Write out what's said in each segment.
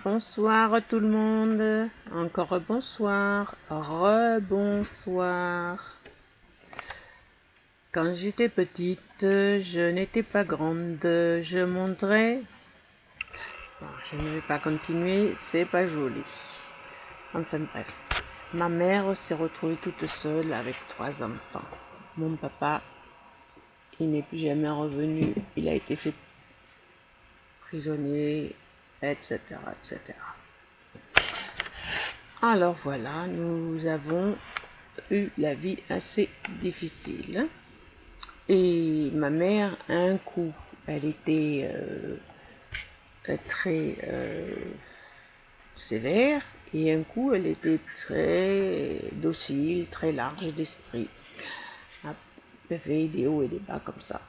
Bonsoir tout le monde, encore bonsoir, rebonsoir. Quand j'étais petite, je n'étais pas grande, je monterais. Bon, je ne vais pas continuer, c'est pas joli. Enfin bref, ma mère s'est retrouvée toute seule avec 3 enfants. Mon papa, il n'est plus jamais revenu, il a été fait prisonnier, etc., etc. Alors voilà, nous avons eu la vie assez difficile. Et ma mère, un coup, elle était très sévère, et un coup, elle était très docile, très large d'esprit. Elle fait des hauts et des bas comme ça.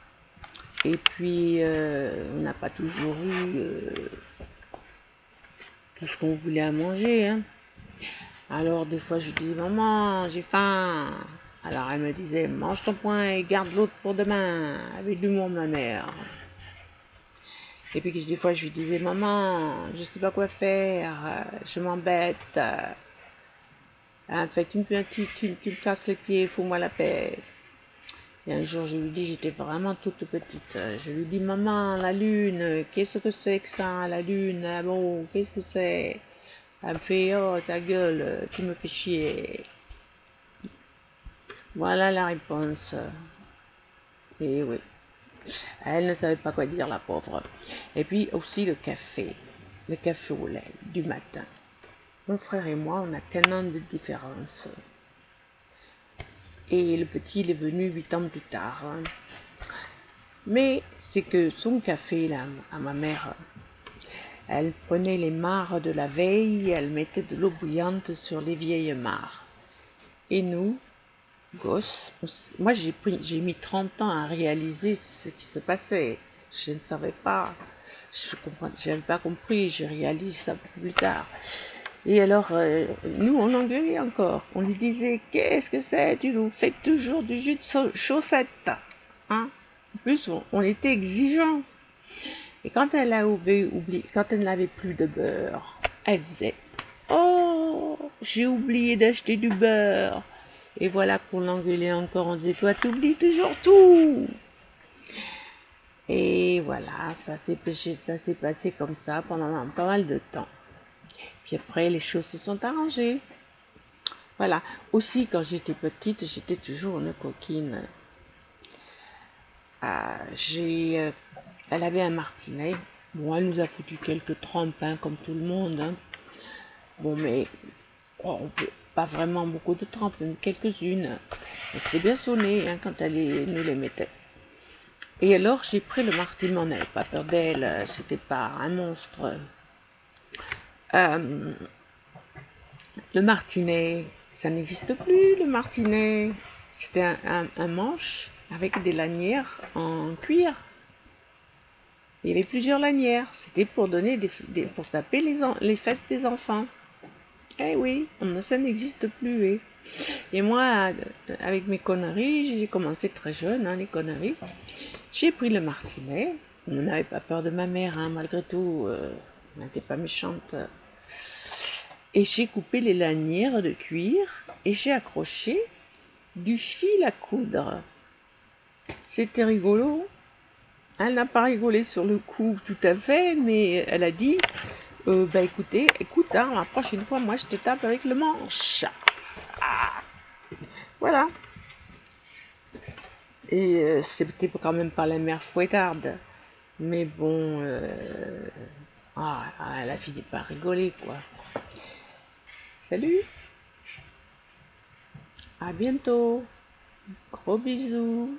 Et puis, on n'a pas toujours eu tout ce qu'on voulait à manger, hein. Alors des fois je lui dis maman j'ai faim. Alors elle me disait mange ton pain et garde l'autre pour demain. Avec de l'humour ma mère. Et puis des fois je lui disais maman je sais pas quoi faire, je m'embête. En fait tu me casses les pieds, fous-moi la paix. Et un jour je lui dis j'étais vraiment toute petite. Je lui dis maman la lune, qu'est-ce que c'est que ça la lune? Ah bon qu'est-ce que c'est? Elle me fait oh ta gueule, tu me fais chier. Voilà la réponse. Et oui, elle ne savait pas quoi dire, la pauvre. Et puis aussi le café au lait du matin. Mon frère et moi, on a qu'un an de différence. Et le petit, il est venu 8 ans plus tard. Mais c'est que son café, là, à ma mère, elle prenait les mares de la veille, elle mettait de l'eau bouillante sur les vieilles mares. Et nous, gosse. Moi, j'ai mis 30 ans à réaliser ce qui se passait. Je ne savais pas. Je n'avais pas compris. Je réalise ça plus tard. Et alors, nous, on engueulait encore. On lui disait, qu'est-ce que c'est? Tu nous fais toujours du jus de chaussette. Hein? En plus, on était exigeants. Et quand elle a oublié, quand elle n'avait plus de beurre, elle disait, oh, j'ai oublié d'acheter du beurre. Et voilà qu'on l'engueulait encore, on disait, toi, t'oublies toujours tout. Et voilà, ça s'est passé comme ça pendant pas mal de temps. Puis après, les choses se sont arrangées. Voilà. Aussi, quand j'étais petite, j'étais toujours une coquine. Elle avait un martinet. Bon, elle nous a foutu quelques trempes, hein, comme tout le monde. Hein. Bon, mais pas vraiment beaucoup de trempes, mais quelques-unes. C'était bien sonné hein, quand elle nous les mettait. Et alors j'ai pris le martinet, on n'avait pas peur d'elle, c'était pas un monstre. Le martinet, ça n'existe plus le martinet. C'était un manche avec des lanières en cuir. Il y avait plusieurs lanières, c'était pour donner pour taper les fesses des enfants. Eh oui, ça n'existe plus. Eh. Et moi, avec mes conneries, j'ai commencé très jeune, hein, les conneries. J'ai pris le martinet. On n'avait pas peur de ma mère, hein, malgré tout. Elle n'était pas méchante. Et j'ai coupé les lanières de cuir et j'ai accroché du fil à coudre. C'était rigolo. Elle n'a pas rigolé sur le coup tout à fait, mais elle a dit bah écoute, hein, la prochaine fois, moi je te tape avec le manche. Ah, voilà. Et c'était quand même pas la mère fouettarde. Mais bon, elle a fini par rigoler, quoi. Salut, à bientôt. Gros bisous.